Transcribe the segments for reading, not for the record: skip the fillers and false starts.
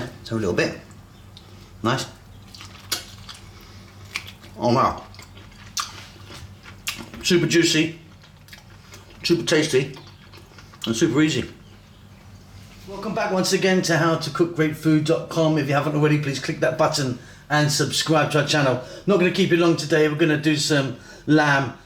there. So a little bit. Nice. Oh wow. Super juicy, super tasty, and super easy. Welcome back once again to howtocookgreatfood.com. If you haven't already, please click that button and subscribe to our channel. Not going to keep it long today. We're going to do some lamb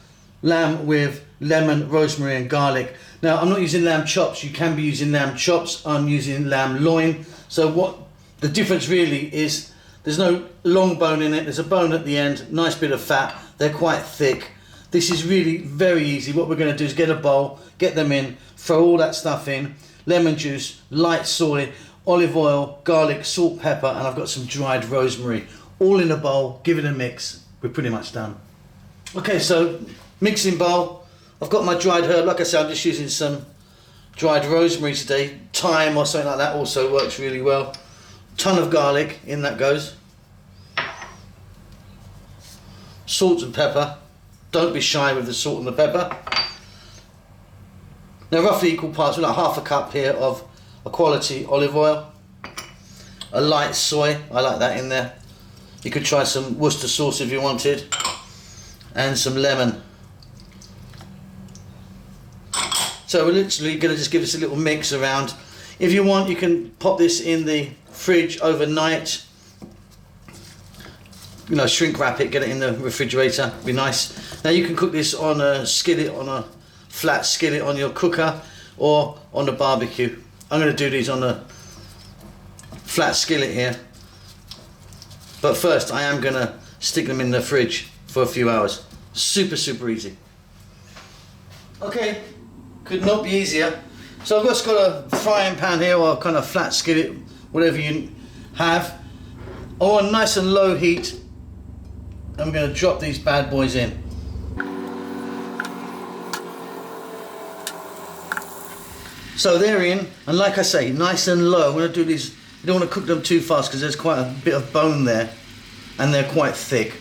with lemon, rosemary and garlic. Now I'm not using lamb chops. You can be using lamb chops. I'm using lamb loin. So what the difference really is, there's no long bone in it. There's a bone at the end, nice bit of fat. They're quite thick. This is really very easy. What we're going to do is get a bowl, get them in, throw all that stuff in, lemon juice, light soy, olive oil, garlic, salt, pepper, and I've got some dried rosemary. All in a bowl, give it a mix. We're pretty much done. Okay, so mixing bowl. I've got my dried herb. Like I said, I'm just using some dried rosemary today. Thyme or something like that also works really well. Ton of garlic, in that goes. Salt and pepper. Don't be shy with the salt and the pepper. Now roughly equal parts, like half a cup here of a quality olive oil. A light soy, I like that in there. You could try some Worcester sauce if you wanted. And some lemon. So we're literally going to just give this a little mix around. If you want, you can pop this in the fridge overnight. You know, shrink wrap it, get it in the refrigerator, be nice. Now you can cook this on a skillet, on a flat skillet on your cooker or on a barbecue. I'm going to do these on a flat skillet here. But first I am going to stick them in the fridge for a few hours. Super, super easy. Okay, could not be easier. So I've just got a frying pan here, or kind of flat skillet, whatever you have. On nice and low heat. I'm going to drop these bad boys in. So they're in, and like I say, nice and low. I'm going to do these, you don't want to cook them too fast because there's quite a bit of bone there and they're quite thick.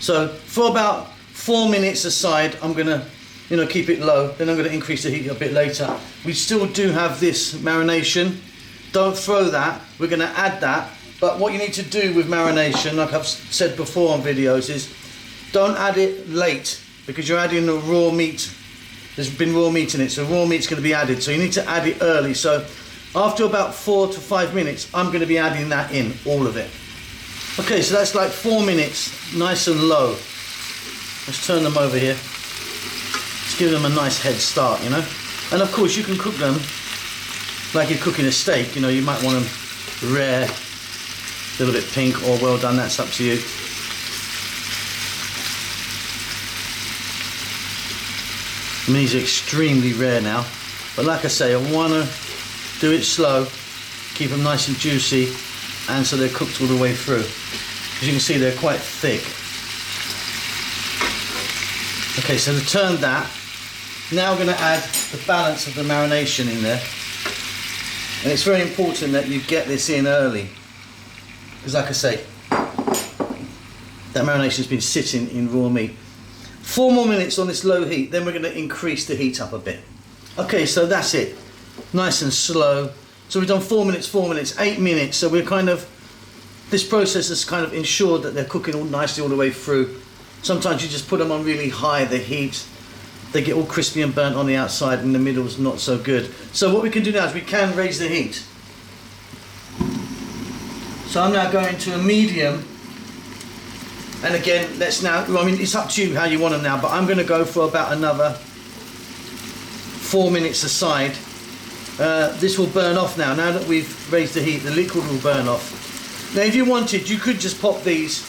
So for about 4 minutes aside, I'm going to keep it low, then I'm going to increase the heat a bit later. We still do have this marination. Don't throw that, we're going to add that. But what you need to do with marination, like I've said before on videos, is don't add it late because you're adding the raw meat. There's been raw meat in it, so raw meat's going to be added. So you need to add it early. So after about 4 to 5 minutes, I'm going to be adding that in, all of it. Okay, so that's like 4 minutes, nice and low. Let's turn them over here. Let's give them a nice head start, you know. And of course, you can cook them like you're cooking a steak. You know, you might want them rare, a little bit pink or well done, that's up to you. I mean, these are extremely rare now, but like I say, I want to do it slow, keep them nice and juicy, and so they're cooked all the way through. As you can see, they're quite thick. Okay, so to turn that, now we're going to add the balance of the marination in there. And it's very important that you get this in early. Because like I say, that marination's been sitting in raw meat. 4 more minutes on this low heat, then we're going to increase the heat up a bit. Okay, so that's it. Nice and slow. So we've done 4 minutes, 4 minutes, 8 minutes. So we're kind of, this process has kind of ensured that they're cooking all nicely all the way through. Sometimes you just put them on really high, the heat. They get all crispy and burnt on the outside and the middle's not so good. So what we can do now is we can raise the heat. So I'm now going to a medium, and again, let's now, I mean, it's up to you how you want them now, but I'm going to go for about another 4 minutes aside. This will burn off now that we've raised the heat, the liquid will burn off. Now if you wanted, you could just pop these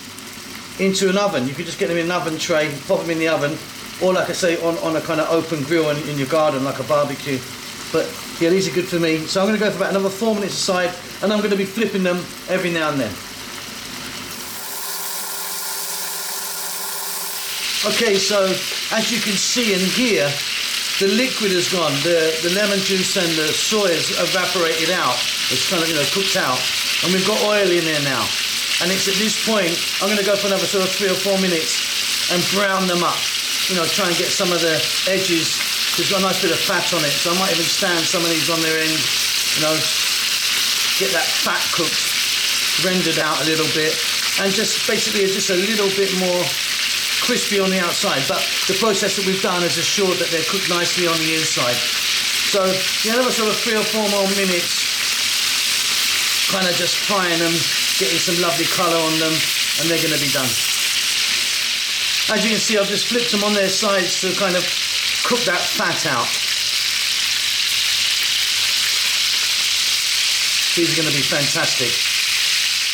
into an oven. You could just get them in an oven tray, pop them in the oven, or like I say, on a kind of open grill in your garden, like a barbecue. But yeah, these are good for me. So I'm going to go for about another 4 minutes aside, and I'm going to be flipping them every now and then. Okay, so as you can see and hear, the liquid has gone. The lemon juice and the soy has evaporated out. It's kind of, cooked out. And we've got oil in there now. And it's at this point, I'm going to go for another sort of 3 or 4 minutes and brown them up. Try and get some of the edges. There's got a nice bit of fat on it, so I might even stand some of these on their end, get that fat cooked. rendered out a little bit, and just basically just a little bit more crispy on the outside. But the process that we've done has assured that they're cooked nicely on the inside. So the other sort of 3 or 4 more minutes, kind of just frying them, getting some lovely colour on them, and they're going to be done. As you can see, I've just flipped them on their sides to kind of cook that fat out. These are going to be fantastic.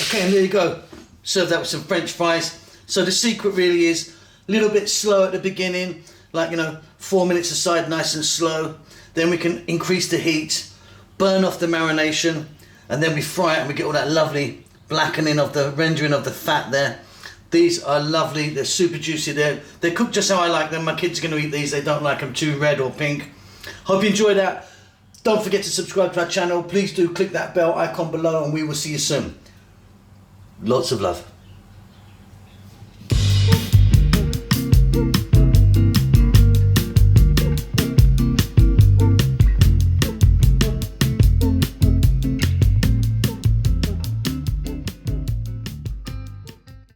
Okay, and there you go. Serve that with some French fries. So the secret really is a little bit slow at the beginning, like, 4 minutes aside, nice and slow. Then we can increase the heat, burn off the marination, and then we fry it and we get all that lovely blackening of the rendering of the fat there. These are lovely. They're super juicy. They're cooked just how I like them. My kids are going to eat these. They don't like them too red or pink. Hope you enjoyed that. Don't forget to subscribe to our channel. Please do click that bell icon below, and we will see you soon. Lots of love.